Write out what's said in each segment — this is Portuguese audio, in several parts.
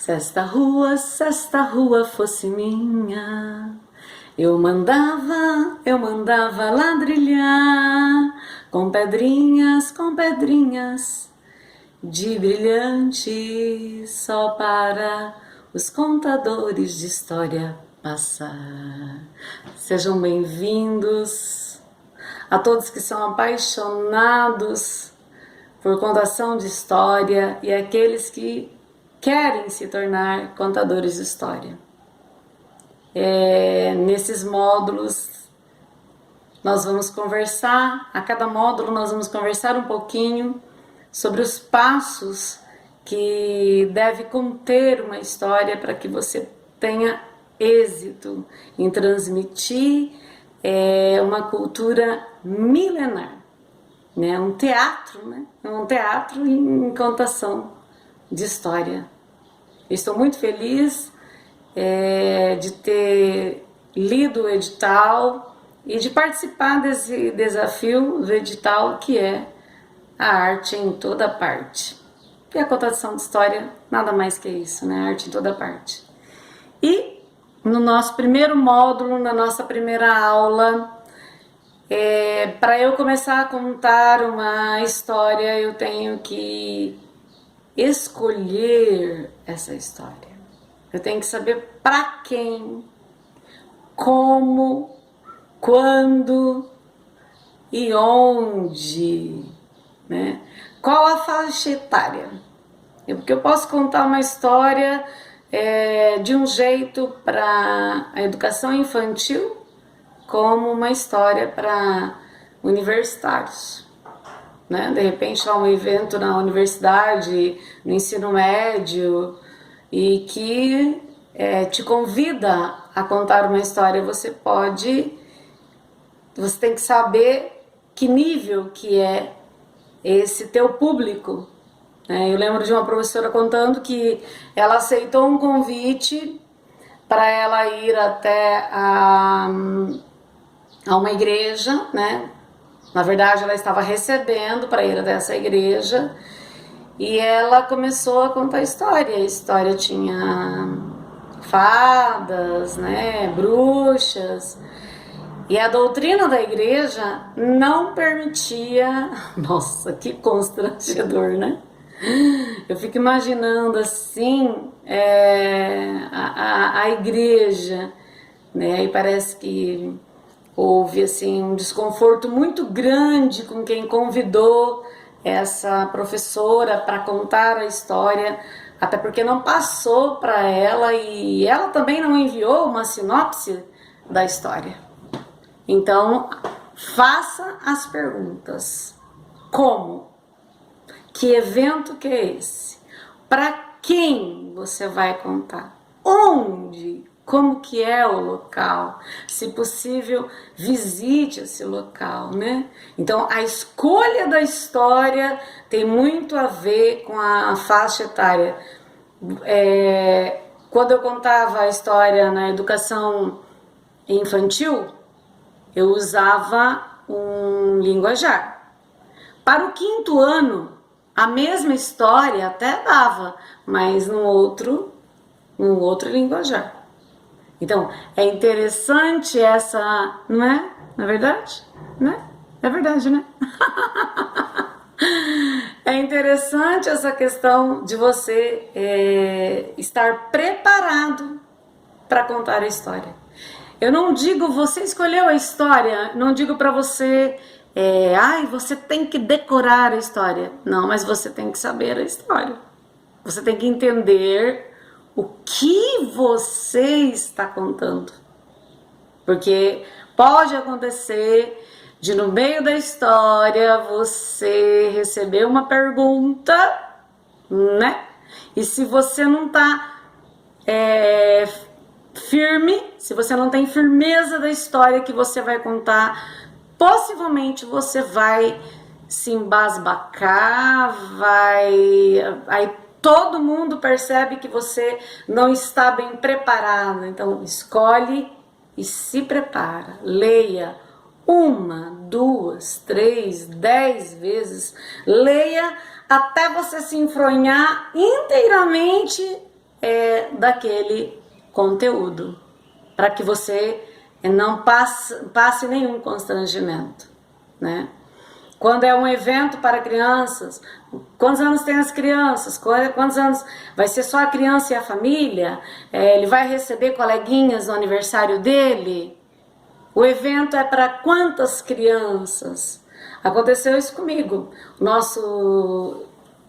Se esta rua fosse minha, eu mandava ladrilhar com pedrinhas de brilhante, só para os contadores de história passar. Sejam bem-vindos a todos que são apaixonados por contação de história e aqueles que querem se tornar contadores de história. Nesses módulos nós vamos conversar, a cada módulo nós vamos conversar um pouquinho sobre os passos que deve conter uma história para que você tenha êxito em transmitir uma cultura milenar, né? Um teatro, né? Um teatro em contação de história. Estou muito feliz de ter lido o edital e de participar desse desafio do edital, que é a arte em toda parte. E a contação de história nada mais que isso, né? A arte em toda parte. E no nosso primeiro módulo, na nossa primeira aula, para eu começar a contar uma história, eu tenho que escolher essa história. Eu tenho que saber para quem, como, quando e onde, né? Qual a faixa etária? Porque eu posso contar uma história de um jeito para a educação infantil, como uma história para universitários, né? De repente há um evento na universidade, no ensino médio, e que te convida a contar uma história. Você tem que saber que nível que é esse teu público, né? Eu lembro de uma professora contando que ela aceitou um convite para ela ir até a uma igreja, né? Na verdade, ela estava recebendo para ir até essa igreja, e ela começou a contar a história. A história tinha fadas, né? Bruxas. E a doutrina da igreja não permitia... Nossa, que constrangedor, né? Eu fico imaginando assim, a igreja, né? E parece que houve assim um desconforto muito grande com quem convidou essa professora para contar a história, até porque não passou para ela e ela também não enviou uma sinopse da história. Então, faça as perguntas. Como? Que evento que é esse? Para quem você vai contar? Onde? Como que é o local? Se possível, visite esse local, né? Então, a escolha da história tem muito a ver com a faixa etária. Quando eu contava a história na educação infantil, eu usava um linguajar. Para o 5º ano, a mesma história até dava, mas num outro linguajar. Então, é interessante essa, não é? Não é verdade? Né? É verdade, né? É interessante essa questão de você estar preparado para contar a história. Eu não digo, você escolheu a história, não digo para você, você tem que decorar a história. Não, mas você tem que saber a história. Você tem que entender o que você está contando. Porque pode acontecer de no meio da história você receber uma pergunta, né? E se você não está firme, se você não tem firmeza da história que você vai contar, possivelmente você vai se embasbacar, aí todo mundo percebe que você não está bem preparado. Então escolhe e se prepara. Leia 1, 2, 3, 10 vezes. Leia até você se enfronhar inteiramente daquele conteúdo, para que você não passe nenhum constrangimento, né? Quando é um evento para crianças, quantos anos tem as crianças? Quantos anos? Vai ser só a criança e a família? Ele vai receber coleguinhas no aniversário dele? O evento é para quantas crianças? Aconteceu isso comigo.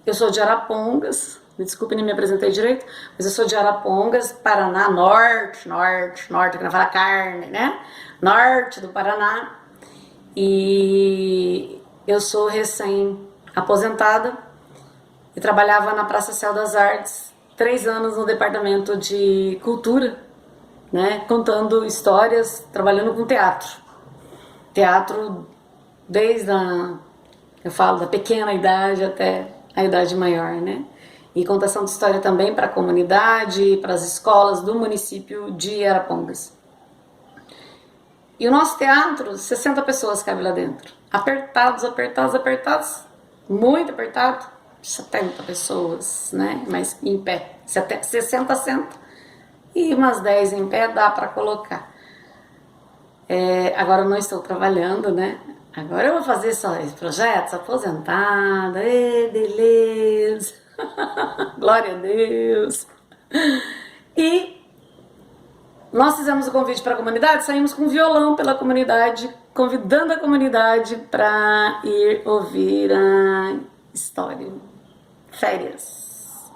Eu sou de Arapongas, me desculpe, nem me apresentei direito, mas eu sou de Arapongas, Paraná, norte, que não fala carne, né? Norte do Paraná. E eu sou recém-aposentada e trabalhava na Praça Céu das Artes, 3 anos no departamento de cultura, né? Contando histórias, trabalhando com teatro. Teatro desde eu falo, da pequena idade até a idade maior, né? E contação de história também para a comunidade, para as escolas do município de Arapongas. E o nosso teatro, 60 pessoas cabem lá dentro. Apertados, muito apertado. 70 pessoas, né? Mas em pé. 60 sentam e umas 10 em pé dá para colocar. Agora eu não estou trabalhando, né? Agora eu vou fazer só esse projeto, aposentada, beleza, glória a Deus. E nós fizemos o convite para a comunidade, saímos com violão pela comunidade, convidando a comunidade para ir ouvir a história. Férias.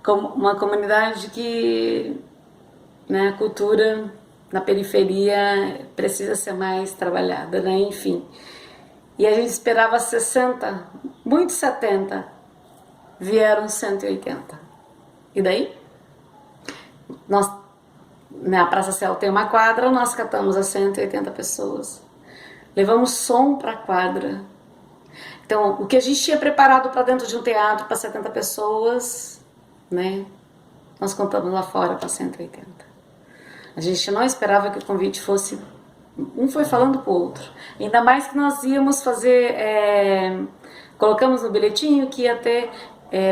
Como uma comunidade que, né, a cultura na periferia precisa ser mais trabalhada, né? Enfim. E a gente esperava 60, muito 70, vieram 180. E daí? Nós, na Praça Céu tem uma quadra, nós catamos as 180 pessoas. Levamos som para a quadra. Então, o que a gente tinha preparado para dentro de um teatro para 70 pessoas, né? Nós contamos lá fora para 180. A gente não esperava que o convite fosse... Um foi falando pro outro. Ainda mais que nós íamos fazer... colocamos no bilhetinho que ia ter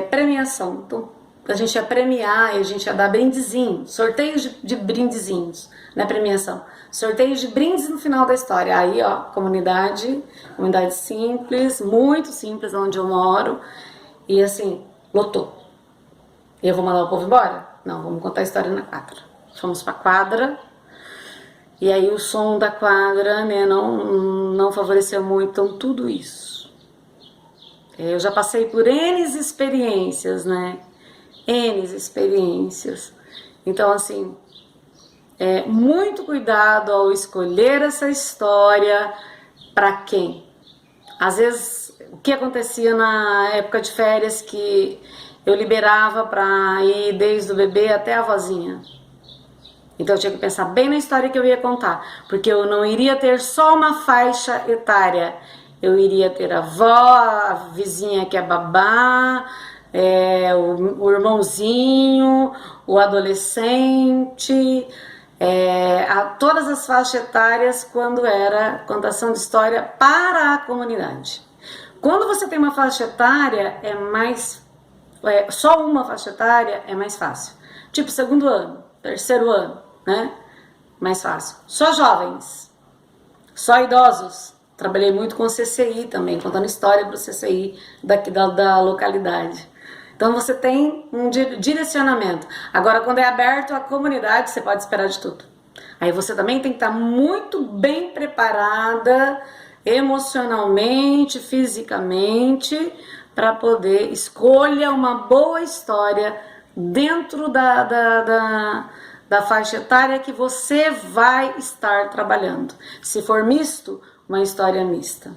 premiação. Então, a gente ia premiar e a gente ia dar brindezinhos. Sorteios de brindezinhos, não é premiação. Sorteios de brindes no final da história. Aí, ó, comunidade simples, muito simples, onde eu moro. E assim, lotou. E eu vou mandar o povo embora? Não, vamos contar a história na quadra. Fomos pra quadra, e aí o som da quadra, né, não favoreceu muito, então tudo isso. Eu já passei por N experiências, né, N experiências. Então, assim, muito cuidado ao escolher essa história para quem. Às vezes, o que acontecia na época de férias que eu liberava para ir desde o bebê até a vozinha. Então eu tinha que pensar bem na história que eu ia contar, porque eu não iria ter só uma faixa etária, eu iria ter a avó, a vizinha que é babá, o irmãozinho, o adolescente, todas as faixas etárias quando era contação de história para a comunidade. Quando você tem uma faixa etária, só uma faixa etária é mais fácil. Tipo, 2º ano, 3º ano, né? Mais fácil. Só jovens, só idosos. Trabalhei muito com o CCI também, contando história para o CCI daqui da localidade. Então você tem um direcionamento. Agora, quando é aberto à comunidade, você pode esperar de tudo. Aí você também tem que estar muito bem preparada emocionalmente, fisicamente, para poder escolher uma boa história dentro da faixa etária que você vai estar trabalhando. Se for misto, uma história mista.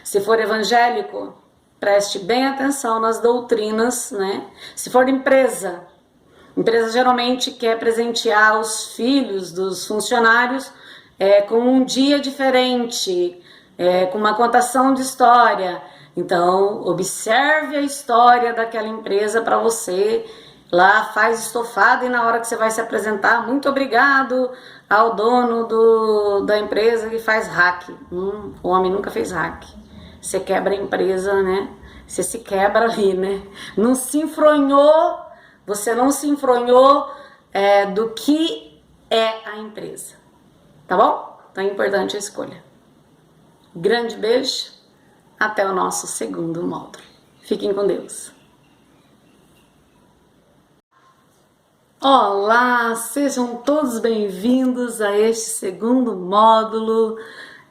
Se for evangélico, preste bem atenção nas doutrinas, né? Se for empresa geralmente quer presentear os filhos dos funcionários com um dia diferente, com uma contação de história. Então, observe a história daquela empresa para você. Lá faz estofado e na hora que você vai se apresentar, muito obrigado ao dono da empresa que faz hack. O homem nunca fez hack. Você quebra a empresa, né? Você se quebra ali, né? Não se enfronhou você não se enfronhou do que é a empresa, tá bom? Então é importante a escolha. Grande beijo, até o nosso segundo módulo. Fiquem com Deus. Olá, sejam todos bem-vindos a este segundo módulo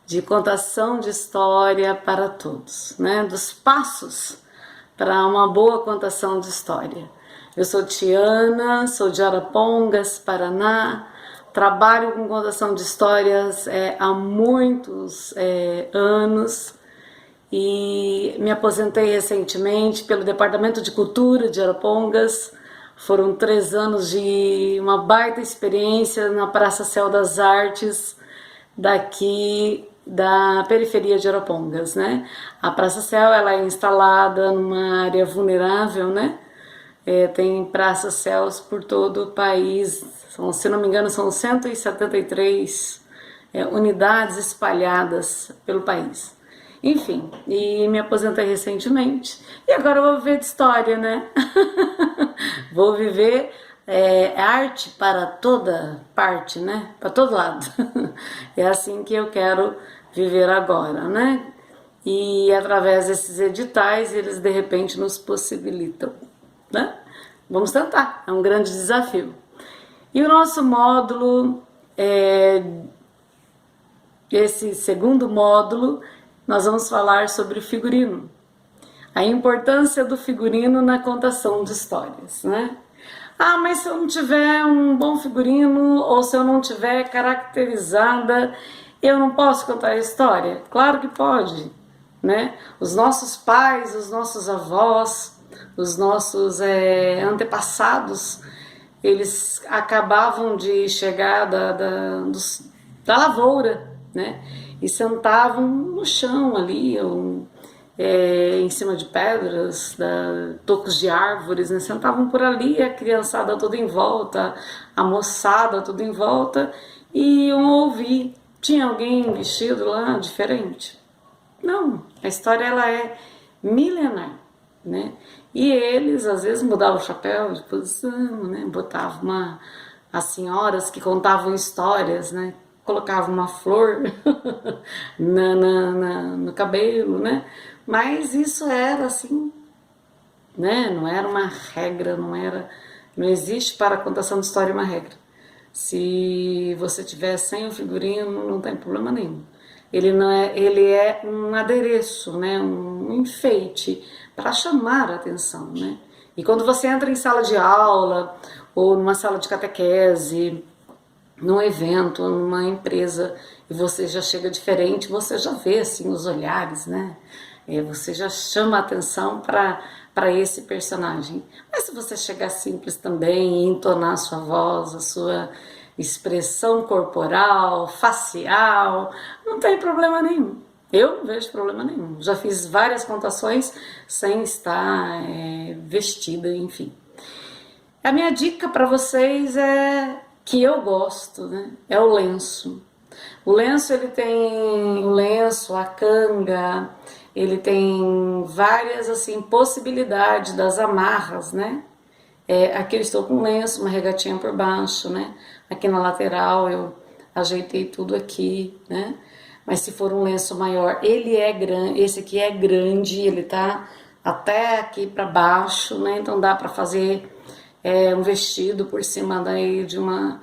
de contação de história para todos, né? Dos passos para uma boa contação de história. Eu sou Tiana, sou de Arapongas, Paraná, trabalho com contação de histórias há muitos anos e me aposentei recentemente pelo Departamento de Cultura de Arapongas. Foram 3 anos de uma baita experiência na Praça Céu das Artes, daqui da periferia de Arapongas, né? A Praça Céu, ela é instalada numa área vulnerável, né? Tem praças céus por todo o país, se não me engano são 173 unidades espalhadas pelo país. Enfim, e me aposentei recentemente e agora eu vou viver de história, né? Vou viver arte para toda parte, né? Para todo lado. É assim que eu quero viver agora, né? E através desses editais, eles de repente nos possibilitam, né? Vamos tentar, é um grande desafio. E o nosso módulo, esse segundo módulo, nós vamos falar sobre o figurino. A importância do figurino na contação de histórias, né? Ah, mas se eu não tiver um bom figurino ou se eu não tiver caracterizada, eu não posso contar a história? Claro que pode, né? Os nossos pais, os nossos avós, os nossos antepassados, eles acabavam de chegar da lavoura, né? E sentavam no chão ali, em cima de pedras, tocos de árvores, né? Sentavam por ali, a criançada toda em volta, a moçada toda em volta, e iam ouvir. Tinha alguém vestido lá diferente? Não, a história ela é milenar, né? E eles às vezes mudavam o chapéu de posição, né? Botavam as senhoras que contavam histórias, né? Colocavam uma flor no cabelo, né? Mas isso era assim, né? Não era uma regra, não existe para a contação de história uma regra. Se você tiver sem o figurino, não tem problema nenhum. Ele é um adereço, né? Um enfeite para chamar a atenção, né? E quando você entra em sala de aula ou numa sala de catequese, num evento, numa empresa, e você já chega diferente, você já vê assim os olhares, né? Você já chama a atenção para esse personagem. Mas se você chegar simples também e entonar a sua voz, a sua expressão corporal, facial, não tem problema nenhum. Eu não vejo problema nenhum. Já fiz várias contações sem estar vestida, enfim. A minha dica para vocês que eu gosto, né? É o lenço. O lenço, ele tem o lenço, a canga, ele tem várias assim possibilidades das amarras, né? Aqui eu estou com um lenço, uma regatinha por baixo, né? Aqui na lateral eu ajeitei tudo aqui, né? Mas se for um lenço maior, ele é grande, esse aqui é grande, ele tá até aqui para baixo, né? Então dá para fazer um vestido por cima daí de uma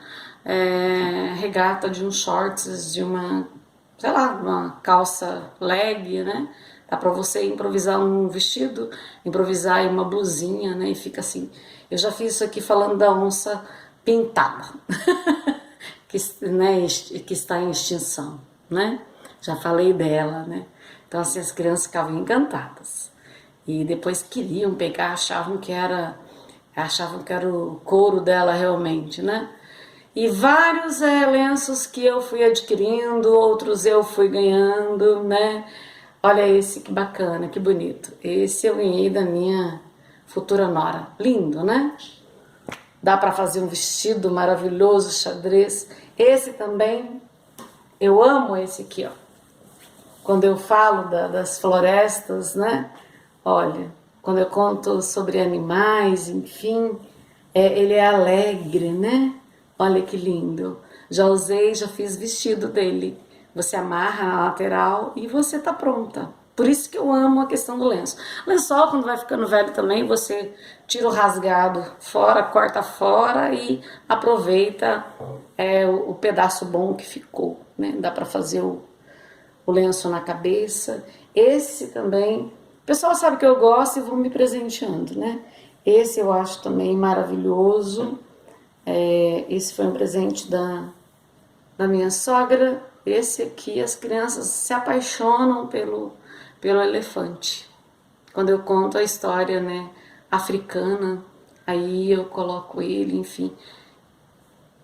regata, de um shorts, de uma, sei lá, uma calça leg, né? Dá para você improvisar um vestido, improvisar uma blusinha, né? E fica assim. Eu já fiz isso aqui falando da onça pintada, que está em extinção, né? Já falei dela, né? Então assim, as crianças ficavam encantadas. E depois queriam pegar, achavam que era o couro dela realmente, né? E vários lenços que eu fui adquirindo, outros eu fui ganhando, né? Olha esse que bacana, que bonito. Esse eu ganhei da minha futura nora. Lindo, né? Dá para fazer um vestido maravilhoso, xadrez. Esse também, eu amo esse aqui, ó. Quando eu falo das florestas, né? Olha, quando eu conto sobre animais, enfim, Ele é alegre, né? Olha que lindo. Já usei, já fiz vestido dele. Você amarra na lateral e você tá pronta. Por isso que eu amo a questão do lenço. Lençol, quando vai ficando velho também, você tira o rasgado fora, corta fora e aproveita o pedaço bom que ficou, né? Dá para fazer o lenço na cabeça. Esse também, o pessoal sabe que eu gosto e vão me presenteando, né? Esse eu acho também maravilhoso. Esse foi um presente da minha sogra. Esse aqui, as crianças se apaixonam pelo elefante. Quando eu conto a história, né, africana, aí eu coloco ele, enfim,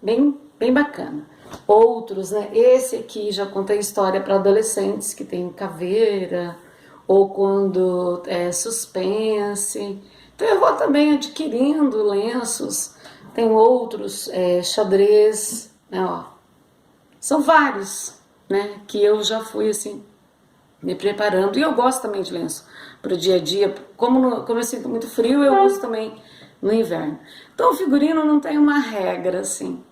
bem bacana. Outros, né, esse aqui já contei história para adolescentes que tem caveira, ou quando é suspense. Então eu vou também adquirindo lenços. Tem outros, xadrez, né, ó. São vários, né, que eu já fui assim me preparando. E eu gosto também de lenço para o dia a dia. Como eu sinto muito frio, eu uso também no inverno. Então o figurino não tem uma regra assim.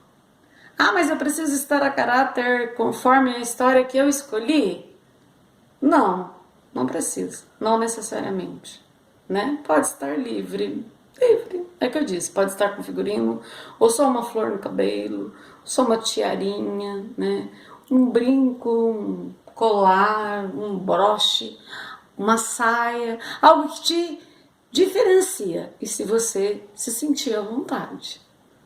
Ah, mas eu preciso estar a caráter conforme a história que eu escolhi? Não, não precisa, não necessariamente, né? Pode estar livre, é que eu disse, pode estar com figurino, ou só uma flor no cabelo, só uma tiarinha, né? Um brinco, um colar, um broche, uma saia, algo que te diferencia, e se você se sentir à vontade.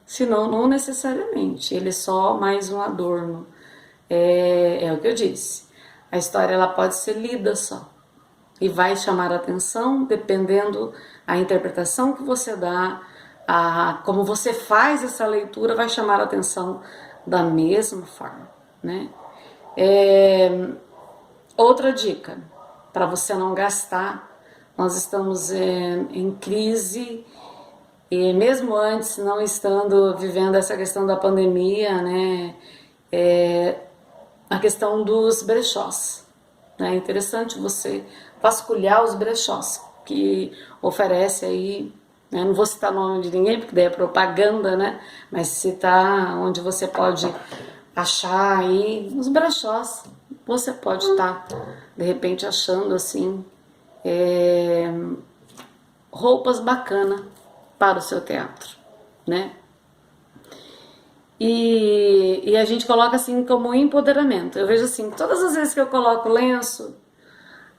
Senão, não necessariamente, ele é só mais um adorno. É o que eu disse. A história ela pode ser lida só e vai chamar a atenção dependendo a interpretação que você dá, como você faz essa leitura vai chamar a atenção da mesma forma, né? Outra dica para você não gastar, nós estamos em crise e mesmo antes não estando vivendo essa questão da pandemia, né? A questão dos brechós. É interessante você vasculhar os brechós que oferece aí, né? Não vou citar o nome de ninguém porque daí é propaganda, né? Mas citar onde você pode achar aí os brechós. Você pode estar de repente achando assim roupas bacanas para o seu teatro, né? E a gente coloca assim como empoderamento. Eu vejo assim, todas as vezes que eu coloco lenço,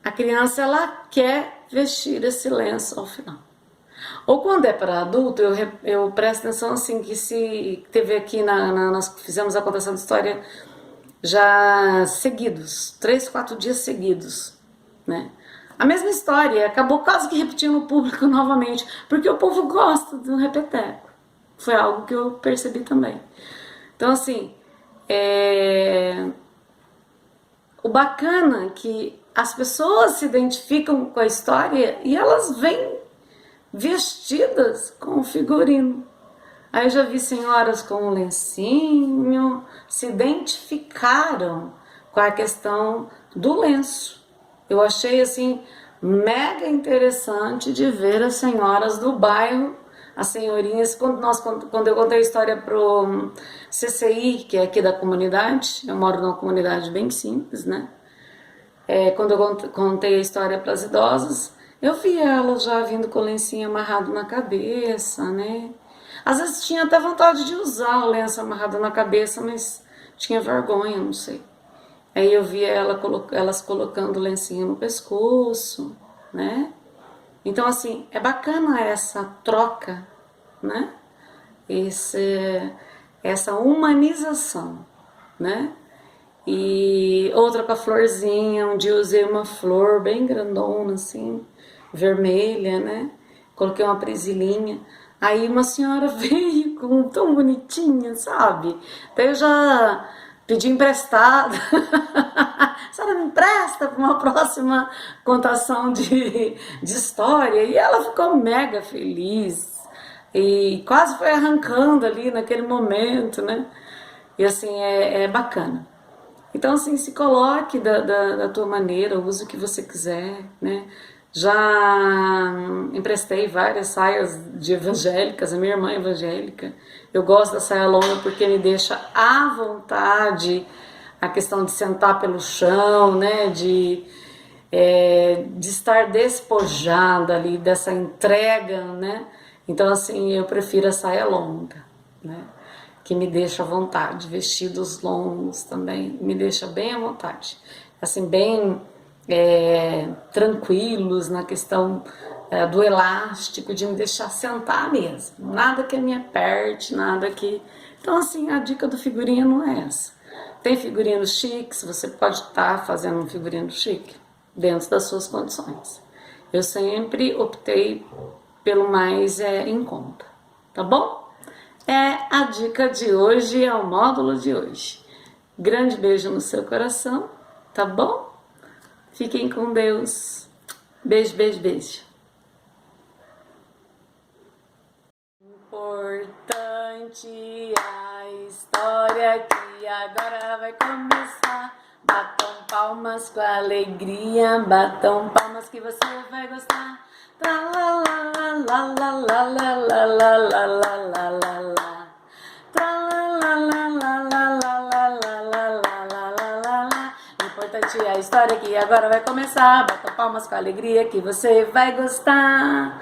a criança ela quer vestir esse lenço ao final. Ou quando é para adulto, eu presto atenção assim, que se teve aqui, nós fizemos a contação de história já seguidos, 3, 4 dias seguidos, né? A mesma história, acabou quase que repetindo o público novamente, porque o povo gosta do repeteco. Foi algo que eu percebi também. Então, assim, o bacana é que as pessoas se identificam com a história e elas vêm vestidas com o figurino. Aí eu já vi senhoras com um lencinho, se identificaram com a questão do lenço. Eu achei assim mega interessante de ver as senhoras do bairro, as senhorinhas, quando eu contei a história pro CCI, que é aqui da comunidade, eu moro numa comunidade bem simples, né? Quando eu contei a história para as idosas, eu vi elas já vindo com o lencinho amarrado na cabeça, né? Às vezes tinha até vontade de usar o lenço amarrado na cabeça, mas tinha vergonha, não sei. Aí eu via elas colocando o lencinho no pescoço, né? Então, assim, é bacana essa troca, né? Essa humanização, né? E outra com a florzinha, um dia eu usei uma flor bem grandona, assim, vermelha, né? Coloquei uma presilhinha. Aí uma senhora veio com tão bonitinha, sabe? Daí eu já pedi emprestado. A senhora me empresta para uma próxima contação de história. E ela ficou mega feliz. E quase foi arrancando ali naquele momento, né? E assim, é bacana. Então, assim, se coloque da tua maneira, use o que você quiser, né? Já emprestei várias saias de evangélicas, a minha irmã é evangélica. Eu gosto da saia longa porque me deixa à vontade, a questão de sentar pelo chão, né, de estar despojada ali, dessa entrega, né? Então, assim, eu prefiro a saia longa, né? Que me deixa à vontade. Vestidos longos também me deixa bem à vontade. Assim, bem tranquilos na questão do elástico, de me deixar sentar mesmo. Nada que me aperte, nada que... Então, assim, a dica do figurino é essa. Tem figurinos chiques, você pode estar fazendo um figurino chique dentro das suas condições. Eu sempre optei pelo mais em conta, tá bom? É a dica de hoje, é o módulo de hoje. Grande beijo no seu coração, tá bom? Fiquem com Deus. Beijo, beijo, beijo. Importante a história que agora vai começar. Batam palmas com alegria, batam palmas que você vai gostar. Tra la la la la la la la la la la la la la. Tra la la la la la la la la la la la la. Importante é a história que agora vai começar. Batam palmas com alegria que você vai gostar.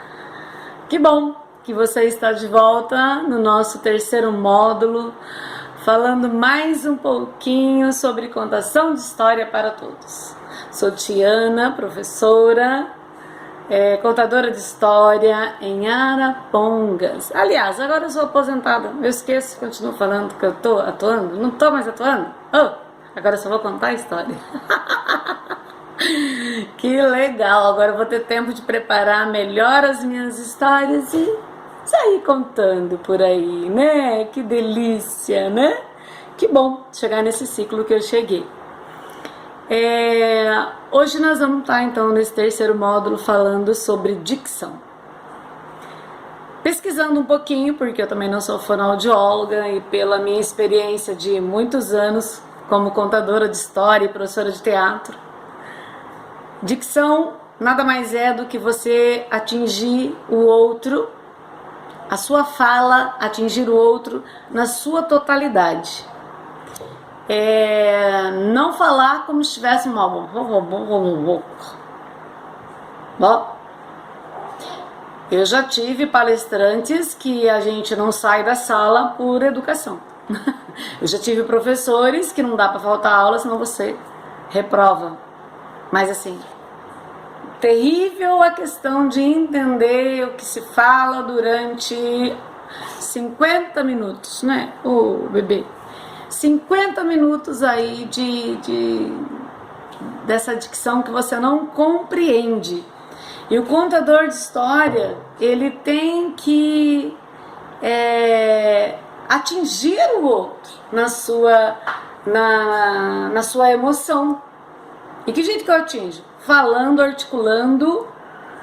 Que bom que você está de volta no nosso terceiro módulo, falando mais um pouquinho sobre contação de história para todos. Sou Tiana, professora, contadora de história em Arapongas. Aliás, agora eu sou aposentada, eu esqueço, continuo falando que eu estou atuando, não estou mais atuando. Oh, agora eu só vou contar a história. Que legal, agora eu vou ter tempo de preparar melhor as minhas histórias e sair contando por aí, né? Que delícia, né? Que bom chegar nesse ciclo que eu cheguei. Hoje nós vamos estar então nesse terceiro módulo falando sobre dicção. Pesquisando um pouquinho, porque eu também não sou fonoaudióloga e pela minha experiência de muitos anos como contadora de história e professora de teatro, dicção nada mais é do que você atingir o outro, a sua fala, atingir o outro na sua totalidade. Não falar como se estivesse mal. Eu já tive palestrantes que a gente não sai da sala por educação. Eu já tive professores que não dá para faltar aula, senão você reprova. Mas assim, terrível a questão de entender o que se fala durante 50 minutos, né? O bebê. 50 minutos aí dessa dicção que você não compreende. E o contador de história, ele tem que atingir o outro na sua emoção. E que jeito que eu atinjo? Falando, articulando,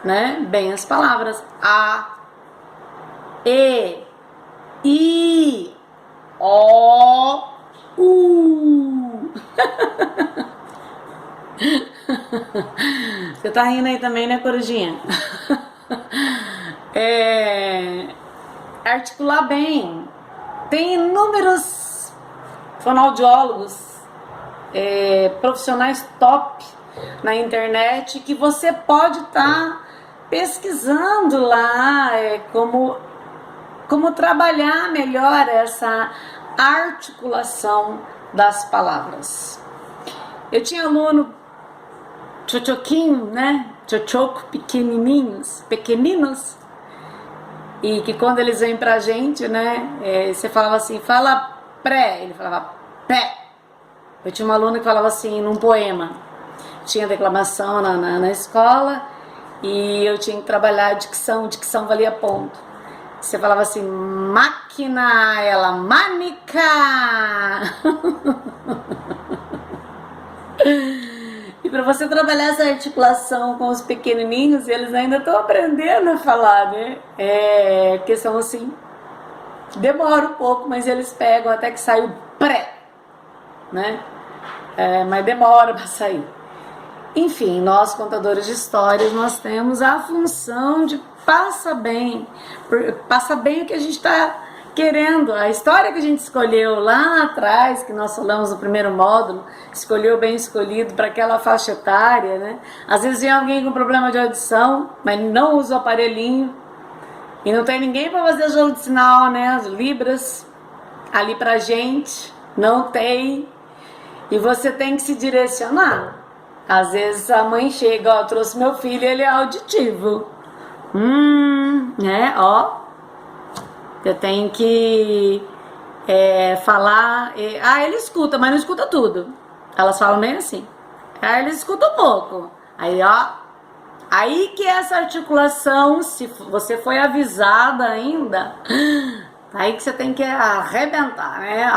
né, bem as palavras. A, E, I, O, U. Você tá rindo aí também, né, corujinha? Articular bem. Tem inúmeros fonoaudiólogos, profissionais top na internet que você pode estar pesquisando lá como trabalhar melhor essa articulação das palavras. Eu tinha aluno tchotchoquinho, né? Tchotchoco, pequenininhos, e que quando eles vêm pra gente, né? Você falava assim, fala pré, ele falava pé. Eu tinha uma aluna que falava assim, num poema, tinha declamação na escola e eu tinha que trabalhar a dicção valia ponto. Você falava assim, máquina, ela manica. E para você trabalhar essa articulação com os pequenininhos, eles ainda estão aprendendo a falar, né? Porque são assim, demora um pouco, mas eles pegam até que sai o pré, né? Mas demora para sair. Enfim, nós contadores de histórias, nós temos a função de passar bem o que a gente está querendo. A história que a gente escolheu lá atrás, que nós falamos no primeiro módulo, escolheu bem escolhido para aquela faixa etária, né? Às vezes vem alguém com problema de audição, mas não usa o aparelhinho, e não tem ninguém para fazer jogo de sinal, né? As libras ali pra gente, não tem. E você tem que se direcionar. Às vezes a mãe chega, ó, trouxe meu filho, ele é auditivo. Né, ó. Eu tenho que falar. Ele escuta, mas não escuta tudo. Elas falam bem assim. Ele escuta um pouco. Aí, ó. Aí que essa articulação, se você foi avisada ainda, aí que você tem que arrebentar, né?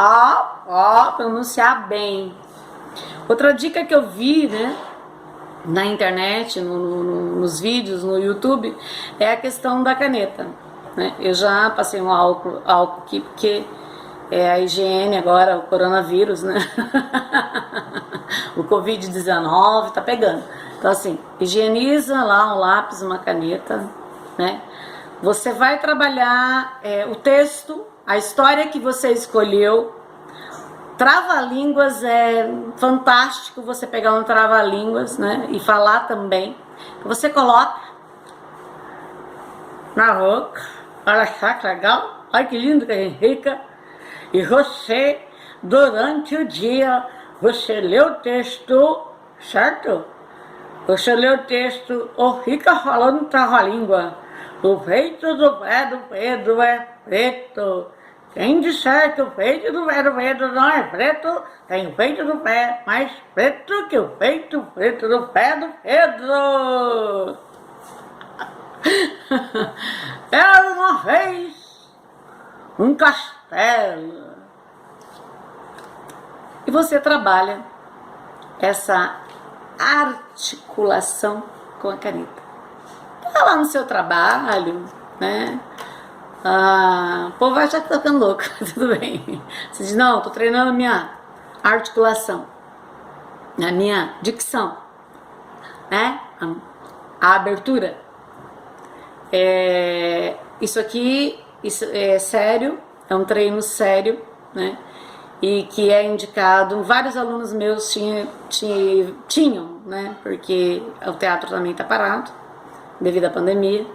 Ó, pronunciar bem. Outra dica que eu vi, né, na internet, nos vídeos, no YouTube, é a questão da caneta, né? Eu já passei um álcool aqui, porque é a higiene agora, o coronavírus, né? O Covid-19 tá pegando. Então assim, higieniza lá um lápis, uma caneta, né? Você vai trabalhar o texto, a história que você escolheu. Trava-línguas é fantástico você pegar um trava-línguas, né? E falar também. Você coloca na boca, olha só que legal, olha que lindo que é rica. E você, durante o dia, você lê o texto, certo? Você lê o texto, ou fica falando trava-língua. O peito do pé do Pedro é preto. Quem disser que o peito do pé do Pedro não é preto, tem o peito do pé mais preto que o peito preto do pé do Pedro. Era uma vez um castelo. E você trabalha essa articulação com a caneta. Tá lá no seu trabalho, né? O povo vai achar que tá ficando louco, tudo bem. Você diz, não, tô treinando a minha articulação, a minha dicção, né? A abertura. Isso aqui é sério, é um treino sério, né? E que é indicado, vários alunos meus tinham, né? Porque o teatro também tá parado, devido à pandemia.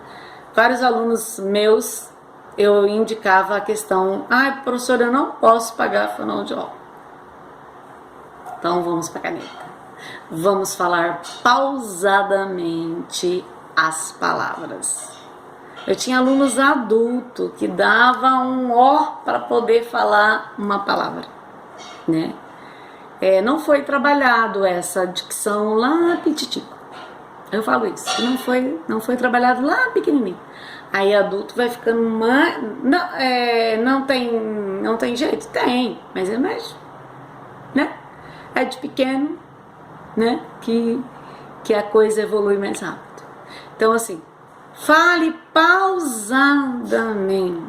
Vários alunos meus, eu indicava a questão, professora, eu não posso pagar fonoaudiólogo. Então vamos para a caneta. Vamos falar pausadamente as palavras. Eu tinha alunos adultos que davam um ó para poder falar uma palavra, né? Não foi trabalhado essa dicção lá pititico. Eu falo isso, não foi trabalhado lá pequenininho. Aí adulto vai ficando não tem jeito? Tem, mas é mais, né? É de pequeno, né? Que a coisa evolui mais rápido. Então assim, fale pausadamente.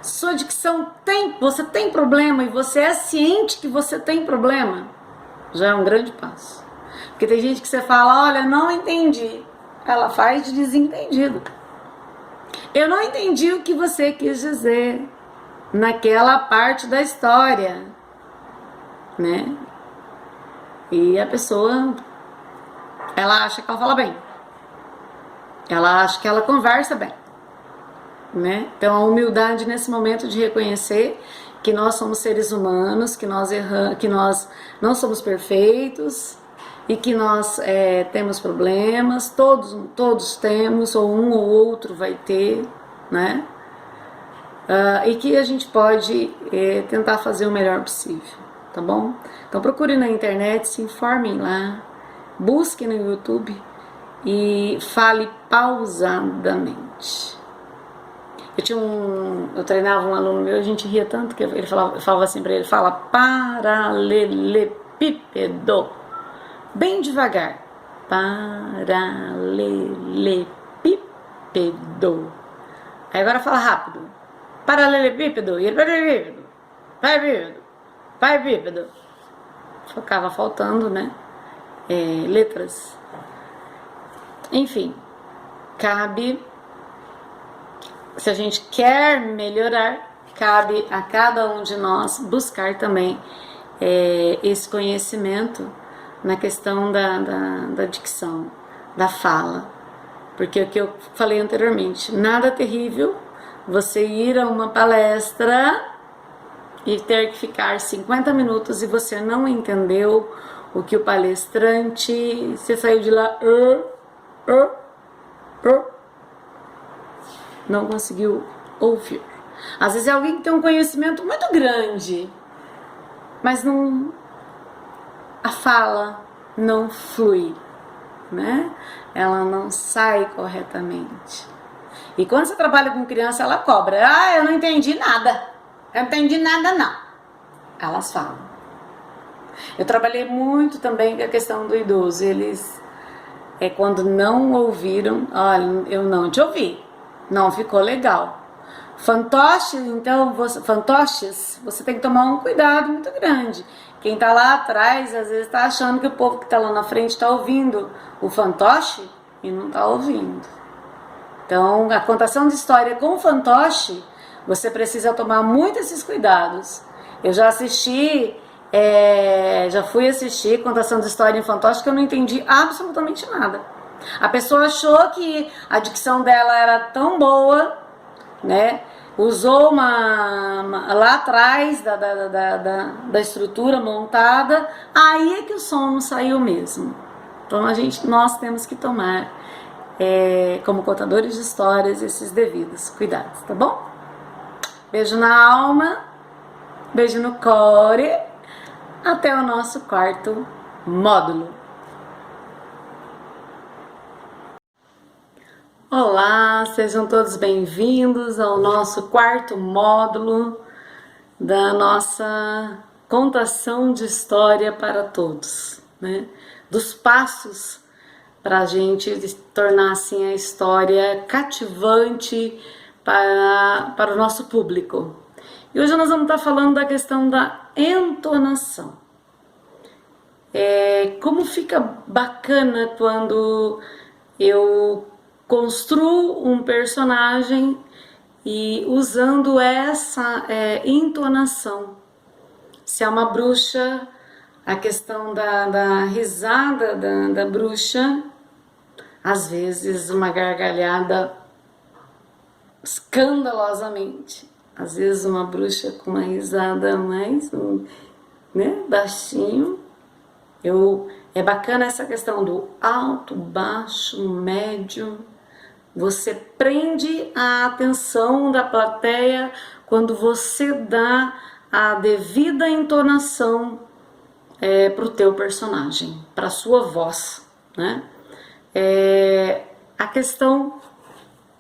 Sua dicção você tem problema e você é ciente que você tem problema, já é um grande passo. Porque tem gente que você fala, olha, não entendi. Ela faz de desentendido. Eu não entendi o que você quis dizer naquela parte da história, né? E a pessoa, ela acha que ela fala bem. Ela acha que ela conversa bem, né? Então a humildade nesse momento de reconhecer que nós somos seres humanos, que nós erramos, que nós não somos perfeitos e que nós temos problemas, todos temos, ou um ou outro vai ter, né? E que a gente pode tentar fazer o melhor possível, tá bom? Então procure na internet, se informem lá, busque no YouTube e fale pausadamente. Eu treinava um aluno meu, a gente ria tanto que eu falava assim pra ele, fala paralelepípedo, bem devagar, paralelepípedo. Aí agora fala rápido, paralelepípedo, e ele paralelepípedo, paralelepípedo. Ficava faltando, né? letras. Enfim, cabe, se a gente quer melhorar, cabe a cada um de nós buscar também esse conhecimento na questão da dicção, da fala. Porque o que eu falei anteriormente, nada terrível você ir a uma palestra e ter que ficar 50 minutos e você não entendeu o que o palestrante, você saiu de lá, não conseguiu ouvir. Às vezes é alguém que tem um conhecimento muito grande, mas não, a fala não flui, né? Ela não sai corretamente. E quando você trabalha com criança, ela cobra. Eu não entendi nada. Eu não entendi nada, não. Elas falam. Eu trabalhei muito também com a questão do idoso. Eles, quando não ouviram, olha, eu não te ouvi. Não ficou legal. Fantoches, então, fantoches, você tem que tomar um cuidado muito grande. Quem tá lá atrás, às vezes tá achando que o povo que tá lá na frente tá ouvindo o fantoche e não tá ouvindo. Então, a contação de história com fantoche, você precisa tomar muito esses cuidados. Eu já assisti, já fui assistir contação de história em fantoche que eu não entendi absolutamente nada. A pessoa achou que a dicção dela era tão boa, né? Usou lá atrás da estrutura montada, aí é que o som não saiu mesmo. Então nós temos que tomar, como contadores de histórias, esses devidos cuidados, tá bom? Beijo na alma, beijo no core, até o nosso quarto módulo. Olá, sejam todos bem-vindos ao nosso quarto módulo da nossa contação de história para todos, né? Dos passos para a gente tornar assim a história cativante para o nosso público. E hoje nós vamos estar falando da questão da entonação. Como fica bacana quando eu construo um personagem e usando essa entonação. Se é uma bruxa, a questão da risada da bruxa, às vezes uma gargalhada escandalosamente, às vezes uma bruxa com uma risada mais, né, baixinho. É bacana essa questão do alto, baixo, médio. Você prende a atenção da plateia quando você dá a devida entonação para o teu personagem, para a sua voz, né? A questão,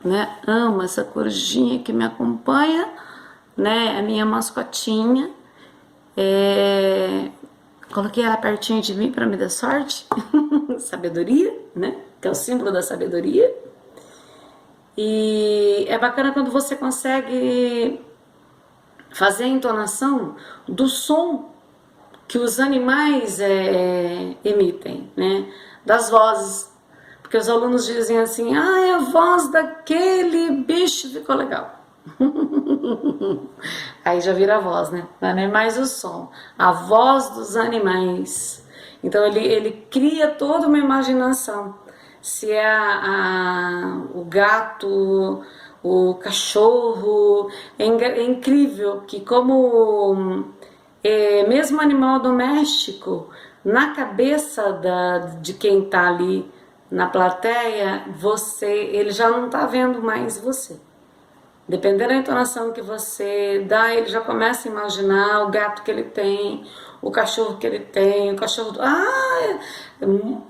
né? Amo essa corujinha que me acompanha, né? A minha mascotinha. Coloquei ela pertinho de mim para me dar sorte, sabedoria, né? Que é o símbolo da sabedoria. E é bacana quando você consegue fazer a entonação do som que os animais emitem, né? Das vozes. Porque os alunos dizem assim, a voz daquele bicho ficou legal. Aí já vira a voz, né? Não é mais o som, a voz dos animais. Então ele cria toda uma imaginação. Se é o gato, o cachorro, é incrível que como mesmo animal doméstico, na cabeça de quem está ali na plateia, ele já não está vendo mais você. Dependendo da entonação que você dá, ele já começa a imaginar o gato que ele tem, o cachorro que ele tem, o cachorro...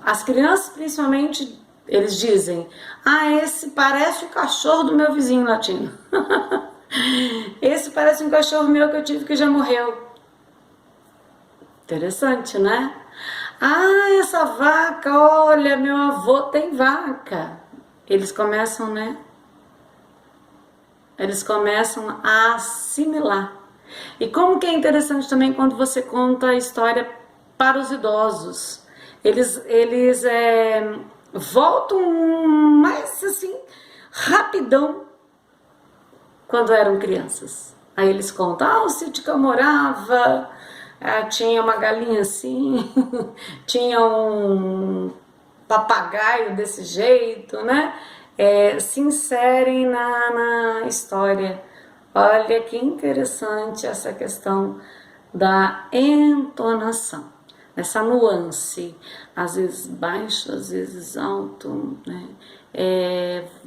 As crianças, principalmente, eles dizem, esse parece o cachorro do meu vizinho latino. Esse parece um cachorro meu que eu tive que já morreu. Interessante, né? Essa vaca, olha, meu avô tem vaca. Eles começam, né? Eles começam a assimilar. E como que é interessante também quando você conta a história para os idosos. eles voltam mais assim, rapidão, quando eram crianças. Aí eles contam, o sítio que eu morava, tinha uma galinha assim, tinha um papagaio desse jeito, né? Se inserem na história. Olha que interessante essa questão da entonação, essa nuance, às vezes baixo, às vezes alto, né?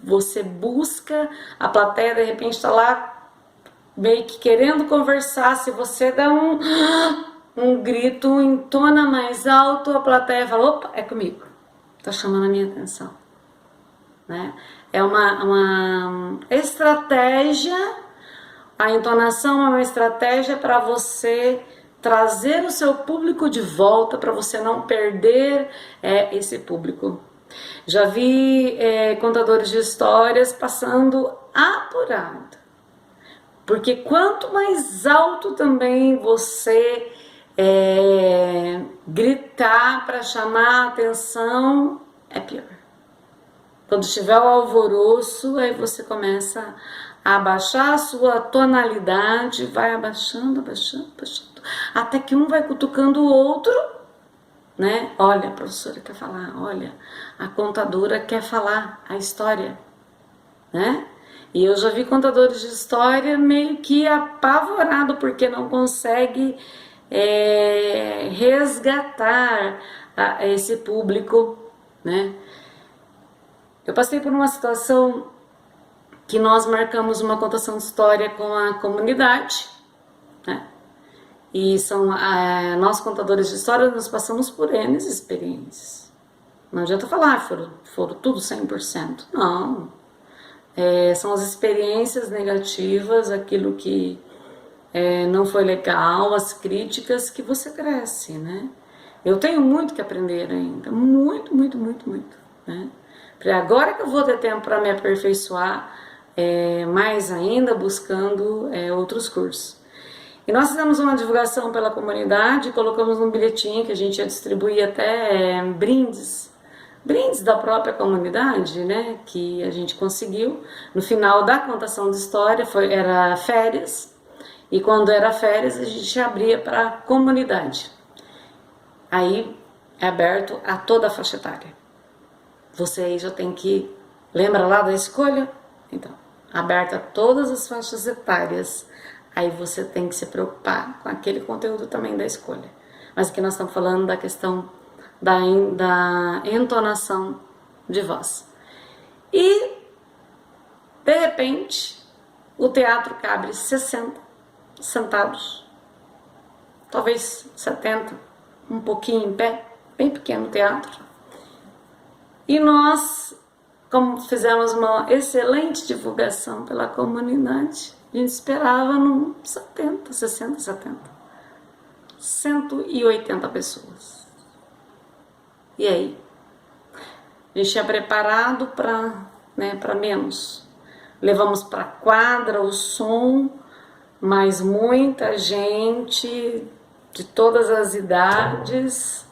Você busca, a plateia de repente está lá meio que querendo conversar, se você dá um grito, entona mais alto, a plateia fala, opa, é comigo, tá chamando a minha atenção, né? É uma estratégia, a entonação é uma estratégia para você trazer o seu público de volta, para você não perder esse público. Já vi contadores de histórias passando apurado, porque quanto mais alto também você gritar para chamar a atenção, é pior. Quando tiver o alvoroço, aí você começa a abaixar a sua tonalidade, vai abaixando, abaixando, abaixando, até que um vai cutucando o outro, né? Olha, a professora quer falar, olha, a contadora quer falar a história, né? E eu já vi contadores de história meio que apavorado porque não consegue resgatar esse público, né? Eu passei por uma situação que nós marcamos uma contação de história com a comunidade, né? E nós contadores de história, nós passamos por N experiências. Não adianta falar, foram tudo 100%. Não. São as experiências negativas, aquilo que não foi legal, as críticas que você cresce, né? Eu tenho muito que aprender ainda, muito, muito, muito, muito, né? Agora que eu vou ter tempo para me aperfeiçoar mais ainda, buscando outros cursos. E nós fizemos uma divulgação pela comunidade, colocamos um bilhetinho que a gente ia distribuir até brindes da própria comunidade, né, que a gente conseguiu. No final da contação de história era férias, e quando era férias a gente abria para a comunidade. Aí é aberto a toda a faixa etária. Você aí já tem que... Lembra lá da escolha? Então, aberto a todas as faixas etárias. Aí você tem que se preocupar com aquele conteúdo também da escolha. Mas aqui nós estamos falando da questão da entonação de voz. E, de repente, o teatro cabe 60 sentados, talvez 70, um pouquinho em pé, bem pequeno teatro. E nós, como fizemos uma excelente divulgação pela comunidade, a gente esperava num 70, 60, 70. 180 pessoas. E aí? A gente tinha preparado para menos. Levamos para a quadra o som, mas muita gente de todas as idades.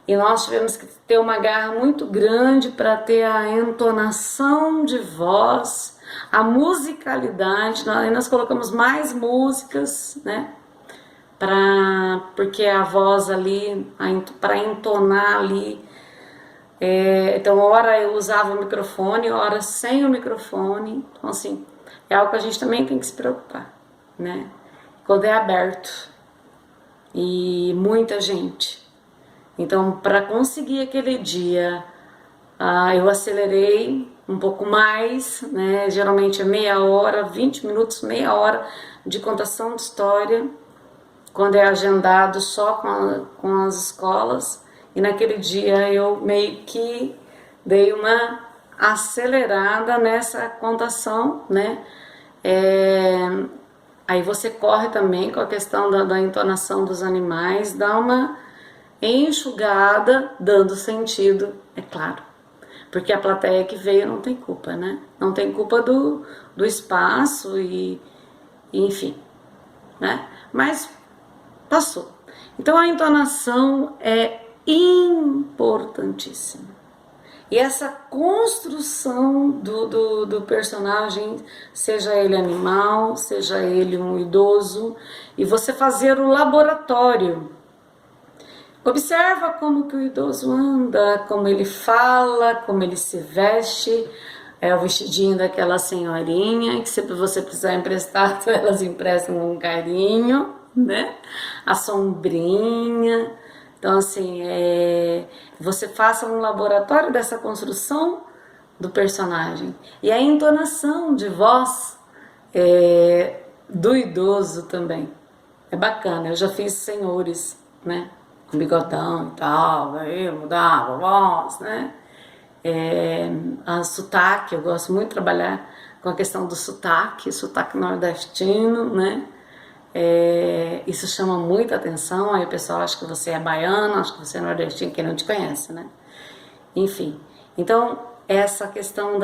E nós tivemos que ter uma garra muito grande para ter a entonação de voz, a musicalidade. Nós colocamos mais músicas, né? Porque a voz ali, para entonar ali, então hora eu usava o microfone, hora sem o microfone. Então assim, é algo que a gente também tem que se preocupar, né? Quando é aberto e muita gente. Então, para conseguir aquele dia, eu acelerei um pouco mais, né? Geralmente é meia hora, 20 minutos, meia hora de contação de história, quando é agendado só com as escolas. E naquele dia eu meio que dei uma acelerada nessa contação, né? Aí você corre também com a questão da entonação dos animais, dá uma enxugada, dando sentido, é claro. Porque a plateia que veio não tem culpa, né? Não tem culpa do espaço e enfim, né? Mas passou. Então a entonação é importantíssimo. E essa construção do personagem, seja ele animal, seja ele um idoso, e você fazer o laboratório. Observa como que o idoso anda, como ele fala, como ele se veste. É o vestidinho daquela senhorinha, que se você precisar emprestar, elas emprestam com carinho, né? A sombrinha. Então, assim, você faça um laboratório dessa construção do personagem. E a entonação de voz do idoso também. É bacana, eu já fiz senhores, né? Com bigodão e tal, aí eu mudava a voz, né? A sotaque, eu gosto muito de trabalhar com a questão do sotaque nordestino, né? Isso chama muita atenção, aí o pessoal acha que você é baiano, acha que você é nordestino, quem não te conhece, né? Enfim, então essa questão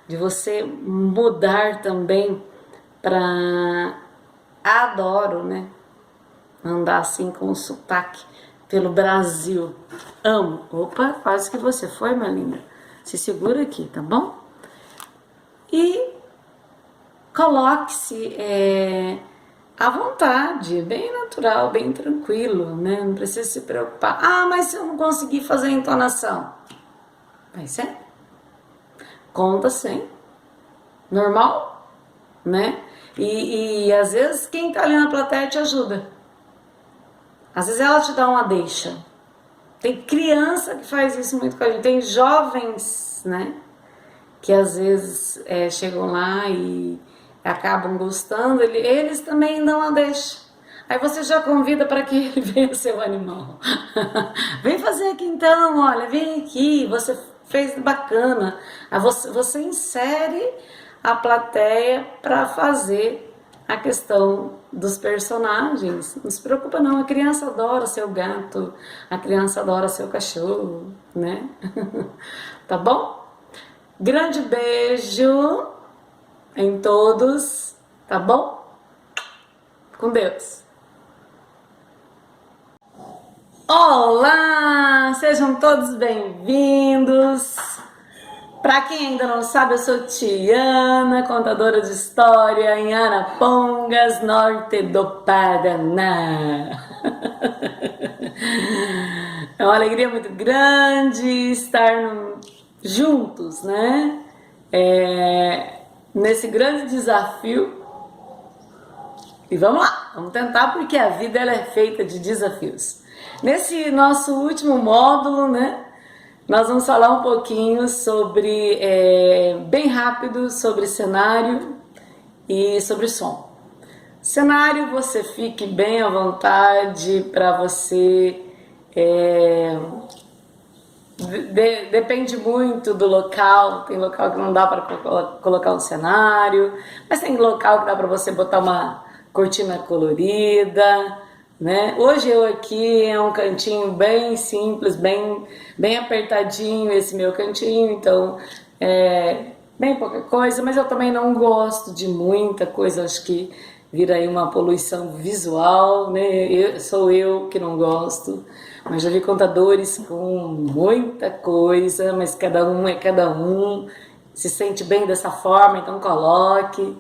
de você mudar também para... Adoro, né? Andar assim com o sotaque pelo Brasil. Amo. Opa, quase que você foi, minha linda. Se segura aqui, tá bom? E coloque-se à vontade, bem natural, bem tranquilo, né? Não precisa se preocupar. Ah, mas se eu não conseguir fazer a entonação? Vai ser. Conta sem. Normal, né? E às vezes quem tá ali na plateia te ajuda. Às vezes ela te dá uma deixa. Tem criança que faz isso muito com a gente. Tem jovens, né? Que às vezes chegam lá e acabam gostando. Eles também dão uma deixa. Aí você já convida para que ele venha ser o animal. Vem fazer aqui então, olha, vem aqui. Você fez bacana. Aí você insere a plateia para fazer a questão dos personagens. Não se preocupa não, a criança adora seu gato, a criança adora seu cachorro, né? Tá bom? Grande beijo em todos, tá bom? Com Deus. Olá, sejam todos bem-vindos. Para quem ainda não sabe, eu sou Tiana, contadora de história em Arapongas, norte do Paraná. É uma alegria muito grande estar juntos, né? Nesse grande desafio. E vamos lá, vamos tentar, porque a vida ela é feita de desafios. Nesse nosso último módulo, né? Nós vamos falar um pouquinho sobre, bem rápido, sobre cenário e sobre som. Cenário, você fique bem à vontade para você... depende muito do local, tem local que não dá para colocar um cenário, mas tem local que dá para você botar uma cortina colorida, né? Hoje eu aqui é um cantinho bem simples, bem apertadinho esse meu cantinho, então bem pouca coisa, mas eu também não gosto de muita coisa, acho que vira aí uma poluição visual, né? Sou eu que não gosto, mas já vi contadores com muita coisa, mas cada um é cada um, se sente bem dessa forma, então coloque,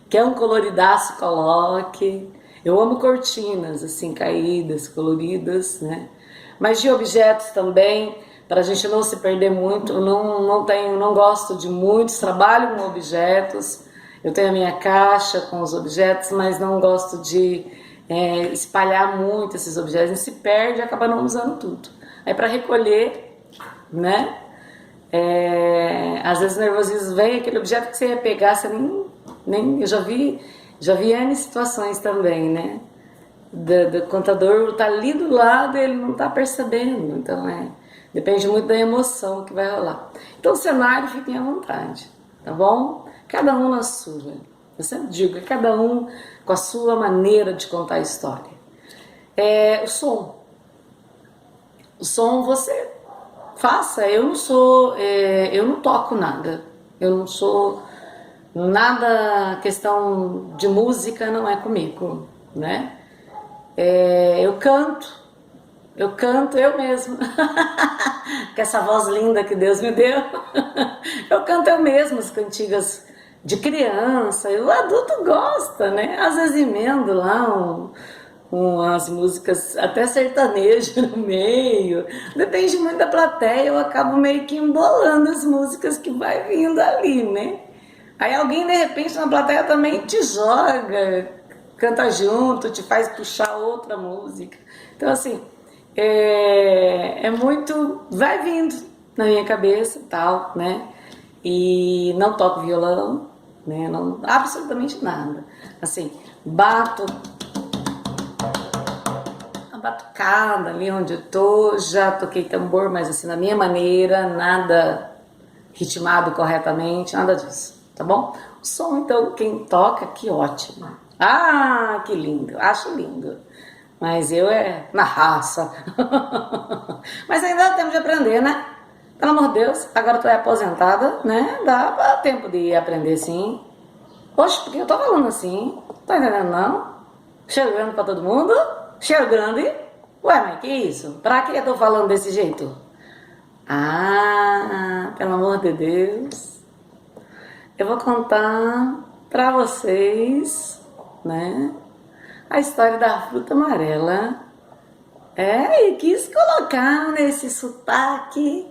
quer um coloridaço, coloque. Eu amo cortinas, assim, caídas, coloridas, né? Mas de objetos também, para a gente não se perder muito. Eu não gosto de muitos, trabalho com objetos. Eu tenho a minha caixa com os objetos, mas não gosto de espalhar muito esses objetos. A gente se perde e acaba não usando tudo. Aí para recolher, né? Às vezes o nervosismo vem, aquele objeto que você ia pegar, você nem eu já vi N situações também, né? Do contador tá ali do lado e ele não tá percebendo. Então depende muito da emoção que vai rolar. Então o cenário, fiquem à vontade, tá bom? Cada um na sua. Eu sempre digo, cada um com a sua maneira de contar a história. O som. O som você faça. Eu não toco nada. Eu não sou... Nada, questão de música não é comigo, né? Eu canto, Eu canto eu mesmo. Com essa voz linda que Deus me deu. Eu canto eu mesmo as cantigas de criança. E o adulto gosta, né? Às vezes emendo lá umas músicas até sertanejo no meio. Depende muito da plateia, eu acabo meio que embolando as músicas que vai vindo ali, né? Aí alguém de repente na plateia também te joga, canta junto, te faz puxar outra música. Então assim, é muito, vai vindo na minha cabeça e tal, né? E não toco violão, né? Não, absolutamente nada. Assim, bato a batucada ali onde eu tô, já toquei tambor, mas assim, na minha maneira, nada ritmado corretamente, nada disso, tá bom? O som, então, quem toca, que ótimo. Ah, que lindo, acho lindo. Mas eu é na raça. Mas ainda dá tempo de aprender, né? Pelo amor de Deus, agora tu é aposentada, né? Dá tempo de aprender sim. Poxa, porque eu tô falando assim, tá entendendo não? Cheiro grande pra todo mundo? Cheiro grande? Ué, mas que isso? Pra que eu tô falando desse jeito? Ah, pelo amor de Deus. Eu vou contar pra vocês, né? A história da fruta amarela. E quis colocar nesse sotaque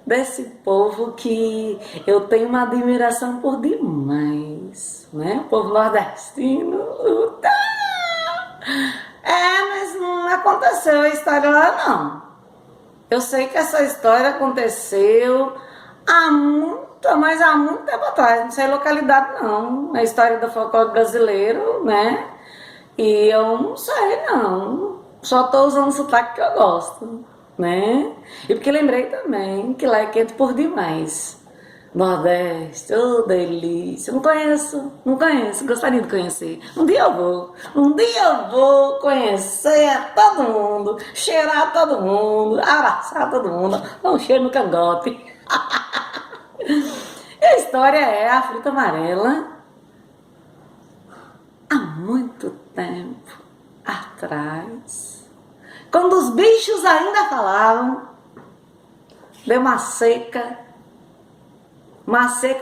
desse povo que eu tenho uma admiração por demais, né? O povo nordestino. Mas não aconteceu a história lá, não. Eu sei que essa história aconteceu mas há muito tempo atrás, não sei localidade não, a história do folclore brasileiro, né? E eu não sei não, só tô usando o sotaque que eu gosto, né? E porque lembrei também que lá é quente por demais. Nordeste, oh delícia, não conheço, gostaria de conhecer. Um dia eu vou conhecer todo mundo, cheirar todo mundo, abraçar todo mundo, dar um cheiro no cangote. E a história é a fruta amarela. Há muito tempo atrás, quando os bichos ainda falavam, deu uma seca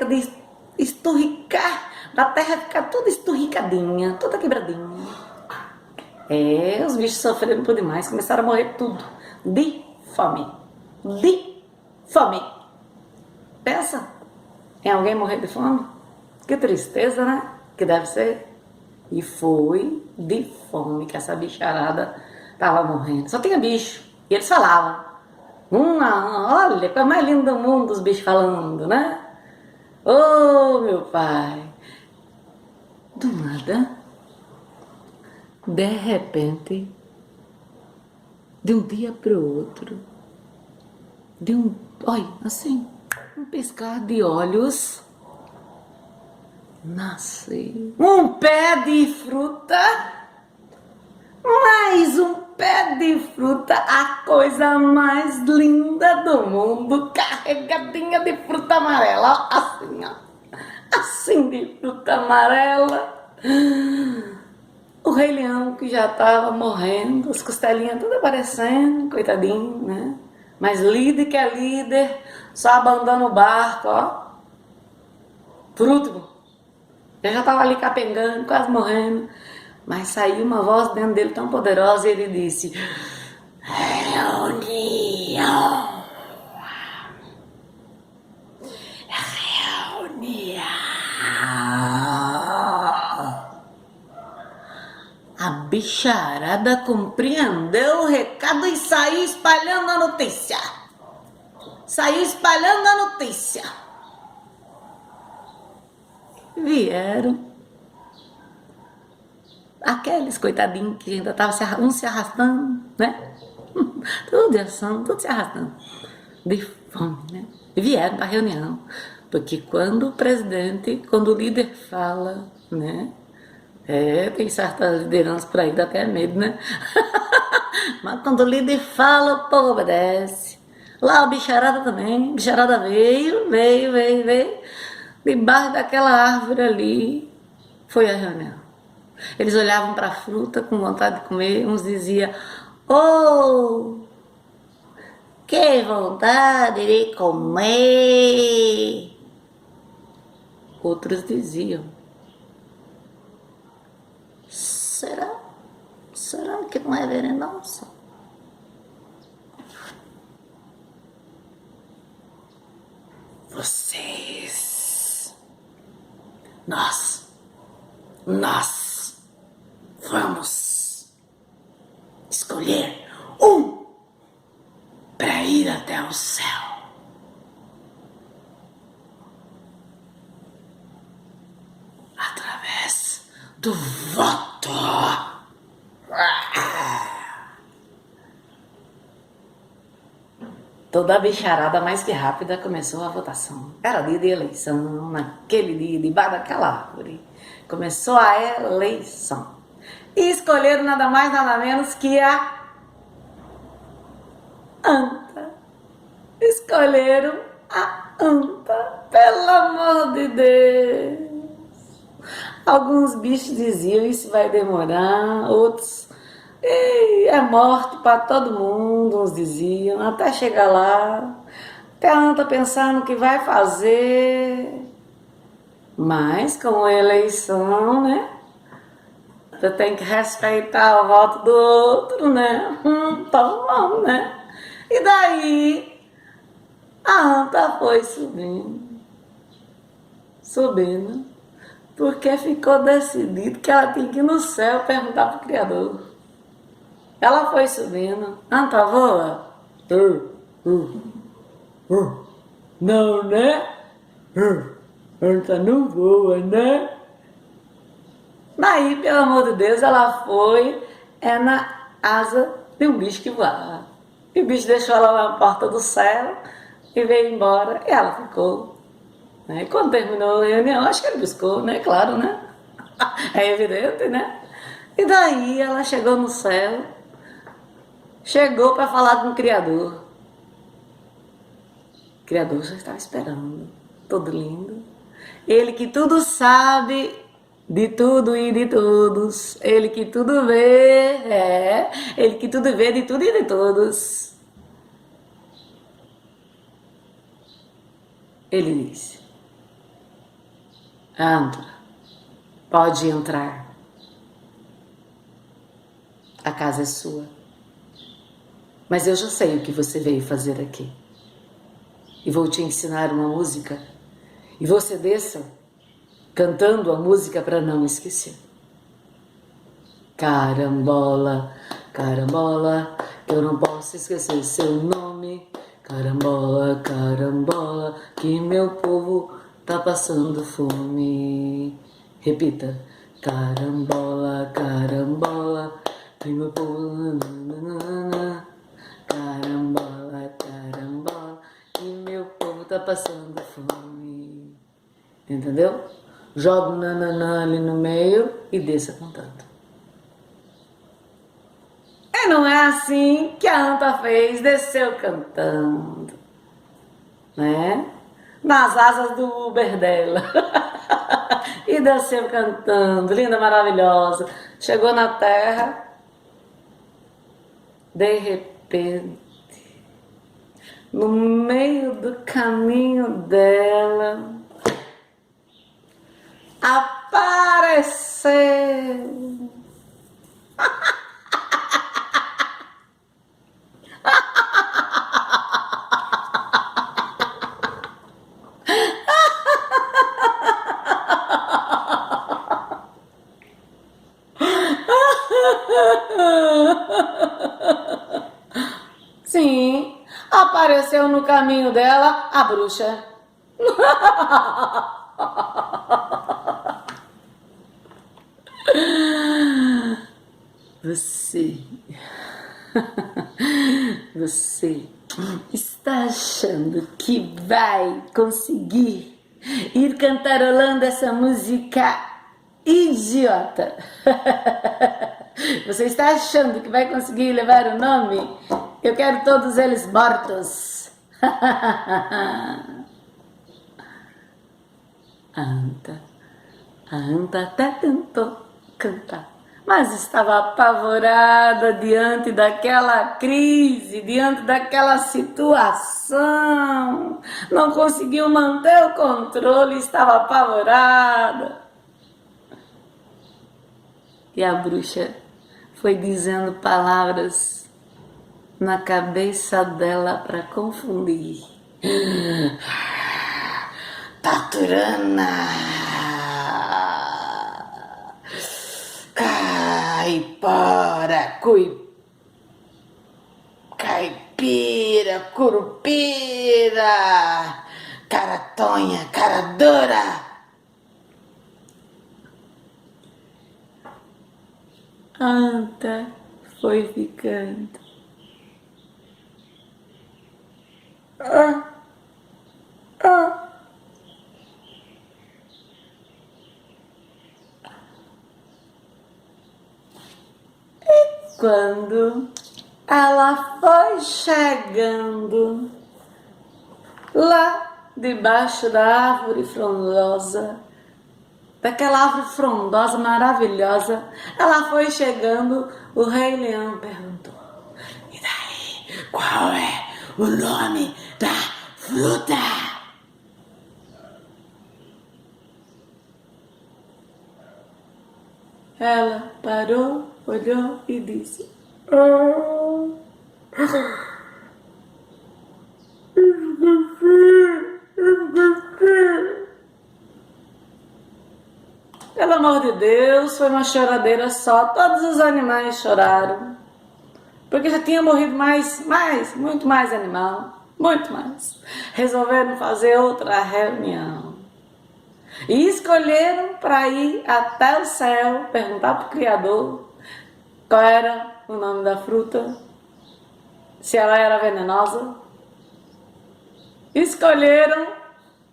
de esturricar, da terra ficar toda esturricadinha, toda quebradinha. Os bichos sofreram por demais, começaram a morrer tudo, de fome. Pensa em alguém morrer de fome? Que tristeza, né? Que deve ser. E foi de fome que essa bicharada tava morrendo. Só tinha bicho. E eles falavam. Olha, coisa mais linda do mundo, os bichos falando, né? Oh, meu pai. Do nada, de repente, de um dia para o outro, um piscar de olhos, nasce um pé de fruta, mais um pé de fruta, a coisa mais linda do mundo, carregadinha de fruta amarela, assim, ó, assim de fruta amarela. O Rei Leão que já estava morrendo, as costelinhas tudo aparecendo, coitadinho, né? Mas líder que é líder, só abandona o barco, ó. Por último, ele já estava ali capengando, quase morrendo. Mas saiu uma voz dentro dele tão poderosa e ele disse: Reunião! A bicharada compreendeu o recado e saiu espalhando a notícia. Vieram aqueles coitadinhos que ainda estavam uns se arrastando, né? Tudo se arrastando. De fome, né? E vieram para a reunião. Porque quando o líder fala, né? Tem certa liderança por aí, dá até medo, né? Mas quando o líder fala, o povo obedece. Lá o bicharada também, bicharada veio. Debaixo daquela árvore ali, foi a reunião. Eles olhavam para a fruta com vontade de comer, uns diziam, Oh, que vontade de comer! Outros diziam: Será? Será que não é venenosa? Vocês, nós vamos escolher um para ir até o céu. Através do voto. Toda a bicharada mais que rápida começou a votação. Era dia de eleição, naquele dia, debaixo daquela árvore. Começou a eleição. E escolheram nada mais, nada menos que a anta. Escolheram a anta, pelo amor de Deus. Alguns bichos diziam, isso vai demorar, outros, é morte para todo mundo, uns diziam, até chegar lá, até a anta pensar no que vai fazer. Mas com a eleição, né? Você tem que respeitar o voto do outro, né? Então vamos, né? E daí a anta foi subindo, porque ficou decidido que ela tinha que ir no céu perguntar pro Criador. Ela foi subindo. Anta voa? Não, né? Anta não voa, né? Daí, pelo amor de Deus, ela foi na asa de um bicho que voava. E o bicho deixou ela na porta do céu e veio embora. E ela ficou. E quando terminou a reunião, acho que ele buscou, né? Claro, né? É evidente, né? E daí ela chegou no céu, chegou para falar com o Criador. O Criador já estava esperando, todo lindo. Ele que tudo sabe de tudo e de todos. Ele que tudo vê, ele que tudo vê de tudo e de todos. Ele disse: anta, pode entrar. A casa é sua. Mas eu já sei o que você veio fazer aqui. E vou te ensinar uma música. E você desça cantando a música para não esquecer. Carambola, carambola, que eu não posso esquecer seu nome. Carambola, carambola, que meu povo tá passando fome. Repita. Carambola, carambola, que meu povo... Carambola, carambola, que meu povo tá passando fome. Entendeu? Joga o nananã ali no meio e desça cantando. E não é assim que a anta fez, desceu cantando, né? Nas asas do Uber dela. E desceu cantando, linda, maravilhosa. Chegou na terra, de repente, no meio do caminho dela, apareceu sim, apareceu no caminho dela a bruxa. Você, você está achando que vai conseguir ir cantarolando essa música idiota? Você está achando que vai conseguir levar o nome? Eu quero todos eles mortos. A anta até tentou cantar, mas estava apavorada diante daquela crise, diante daquela situação. Não conseguiu manter o controle, estava apavorada. E a bruxa foi dizendo palavras na cabeça dela para confundir. Taturana, caipora, caipira, curupira, caratonha, cara dura. A anta foi ficando. Quando ela foi chegando lá debaixo da árvore frondosa, daquela árvore frondosa maravilhosa, ela foi chegando, o Rei Leão perguntou: e daí, qual é o nome da fruta? Ela parou, olhou e disse: esqueci. Pelo amor de Deus, foi uma choradeira só. Todos os animais choraram. Porque já tinha morrido muito mais animal. Muito mais. Resolveram fazer outra reunião. E escolheram para ir até o céu, perguntar para o Criador qual era o nome da fruta, se ela era venenosa. Escolheram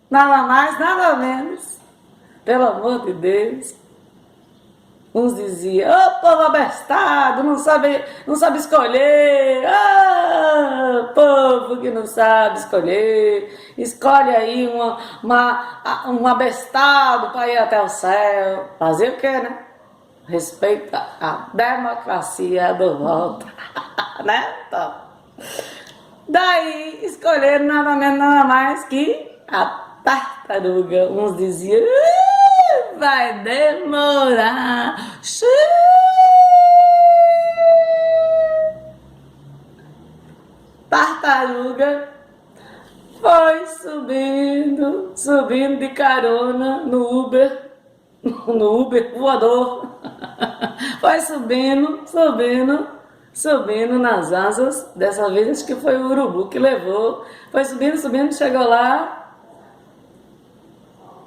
nada mais, nada menos. Pelo amor de Deus. Uns diziam: ô povo abestado, não sabe escolher. Ah, povo que não sabe escolher. Escolhe aí um abestado para ir até o céu. Fazer o quê, né? Respeita a democracia do voto. Né? Então, daí escolheram nada menos, nada mais que a tartaruga. Uns diziam: vai demorar. Tartaruga foi subindo de carona no Uber voador. Foi subindo nas asas. Dessa vez acho que foi o urubu que levou. Foi subindo, chegou lá.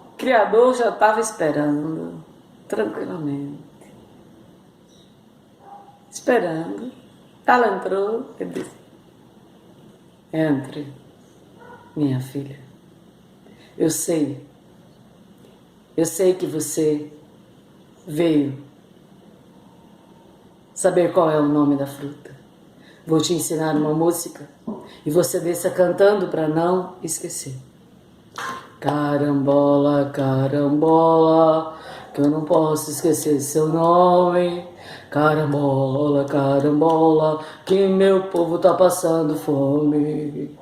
O Criador já estava esperando, tranquilamente. Esperando. Ela entrou e disse: entre, minha filha. Eu sei que você veio saber qual é o nome da fruta. Vou te ensinar uma música e você desça cantando para não esquecer. Carambola, carambola, que eu não posso esquecer seu nome. Carambola, carambola, que meu povo tá passando fome.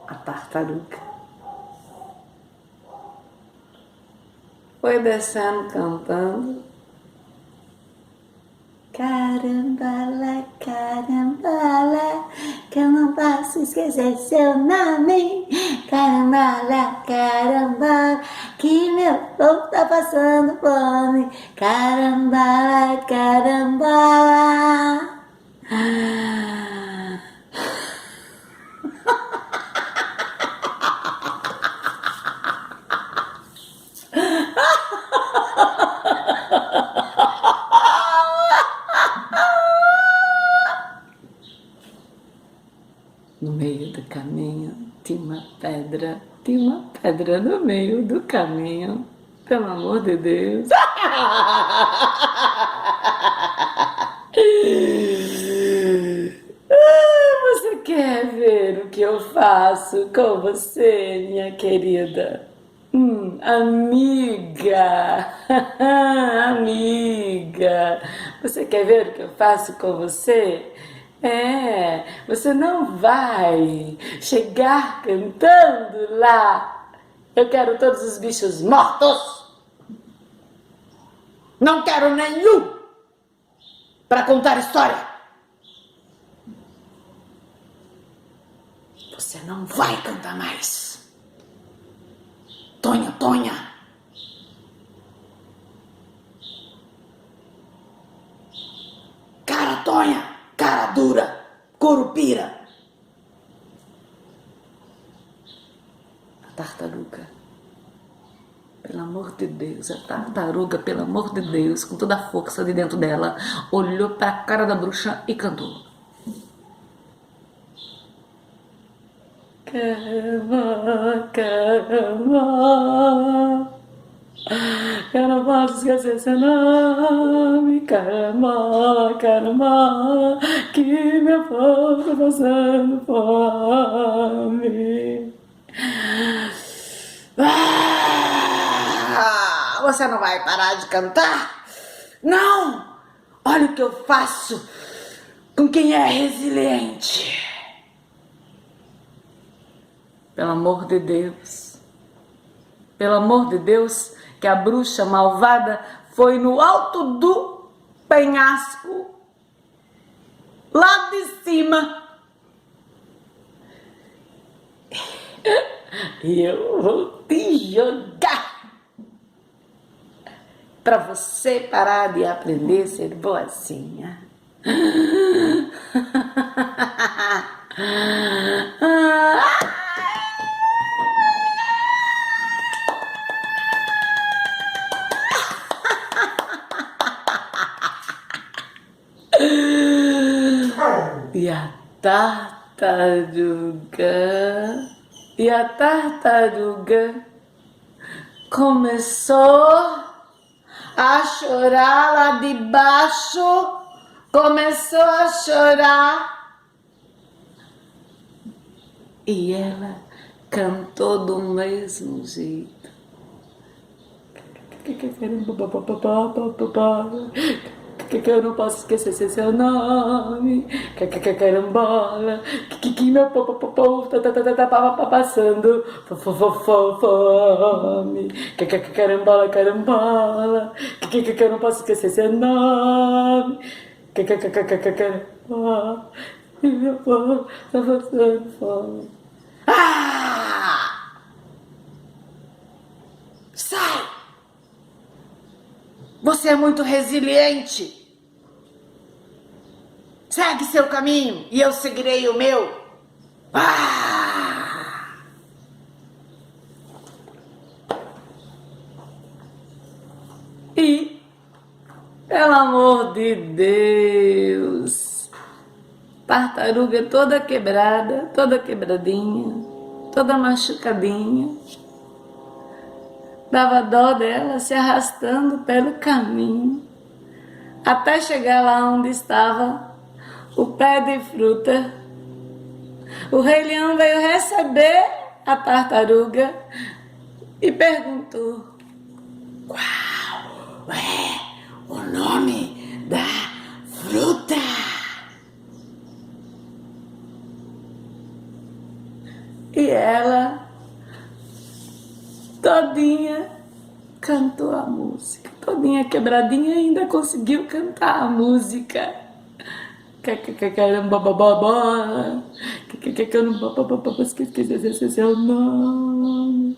A tartaruga foi descendo cantando. Carambola, carambola, que eu não posso esquecer seu nome. Carambola, carambola, que meu povo tá passando fome. Carambola, carambola. No meio do caminho tinha uma pedra no meio do caminho, pelo amor de Deus. Você quer ver o que eu faço com você, minha querida? Amiga, amiga, você quer ver o que eu faço com você? Você não vai chegar cantando lá. Eu quero todos os bichos mortos. Não quero nenhum para contar história. Você não vai cantar mais. Tonha, Tonha. Cara Tonha, cara dura, curupira. A tartaruga, pelo amor de Deus, a tartaruga, pelo amor de Deus, com toda a força de dentro dela, olhou para a cara da bruxa e cantou. Caramba, caramba, eu não posso esquecer seu nome. Caramba, caramba, que meu povo tá passando fome. Você não vai parar de cantar? Não! Olha o que eu faço com quem é resiliente. Pelo amor de Deus, que a bruxa malvada foi no alto do penhasco, lá de cima. E eu vou te jogar pra você parar de aprender a ser boazinha. E a tartaruga começou a chorar lá de baixo, começou a chorar. E ela cantou do mesmo jeito. Que eu não posso esquecer seu nome. Carambola. Que meu povo tá passando fome. Carambola, carambola. Que eu não posso esquecer seu nome. Carambola. E meu povo tá passando fome. Ah! Sai! Você é muito resiliente. Segue seu caminho e eu seguirei o meu. E, pelo amor de Deus, tartaruga toda quebrada, toda quebradinha, toda machucadinha. Dava dó dela se arrastando pelo caminho, até chegar lá onde estava o pé de fruta. O Rei Leão veio receber a tartaruga e perguntou: qual é o nome da fruta? E ela, todinha, cantou a música. Todinha quebradinha, ainda conseguiu cantar a música. Caramba, bola. Que eu não esqueci seu nome.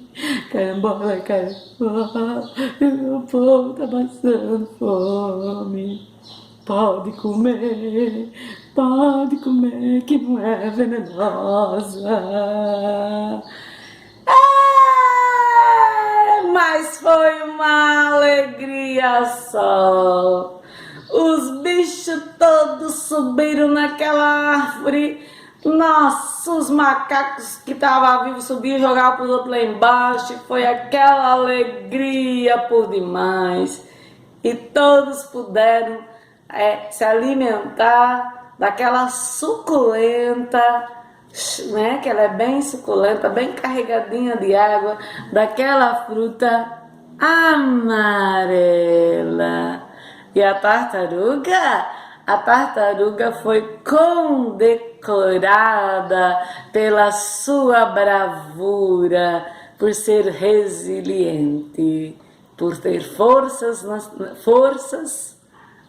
Carambola, caramba. Meu povo tá passando fome. Pode comer, que não é venenosa. Mas foi uma alegria só. Os bichos todos subiram naquela árvore. Nossa, os macacos que estavam vivos subiram e jogavam para os outros lá embaixo. E foi aquela alegria por demais. E todos puderam se alimentar daquela suculenta né, que ela é bem suculenta, bem carregadinha de água, daquela fruta amarela. E a tartaruga foi condecorada pela sua bravura, por ser resiliente, por ter forças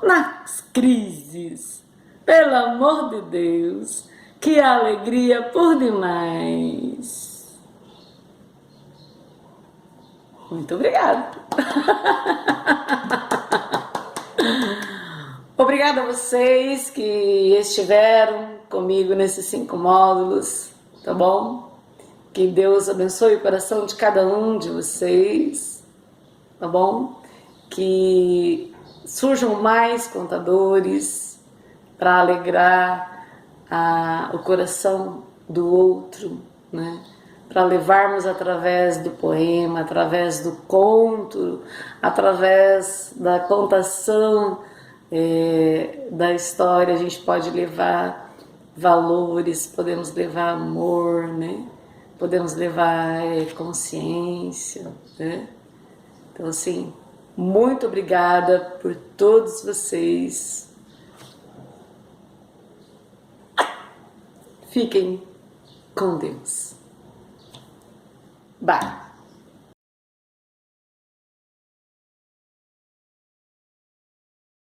nas crises. Pelo amor de Deus, que alegria por demais. Muito obrigada. Obrigada a vocês que estiveram comigo nesses 5 módulos, tá bom? Que Deus abençoe o coração de cada um de vocês, tá bom? Que surjam mais contadores para alegrar o coração do outro, né? Para levarmos através do poema, através do conto, através da contação da história, a gente pode levar valores, podemos levar amor, né? Podemos levar consciência, né? Então, assim, muito obrigada por todos vocês. Fiquem com Deus. Bye.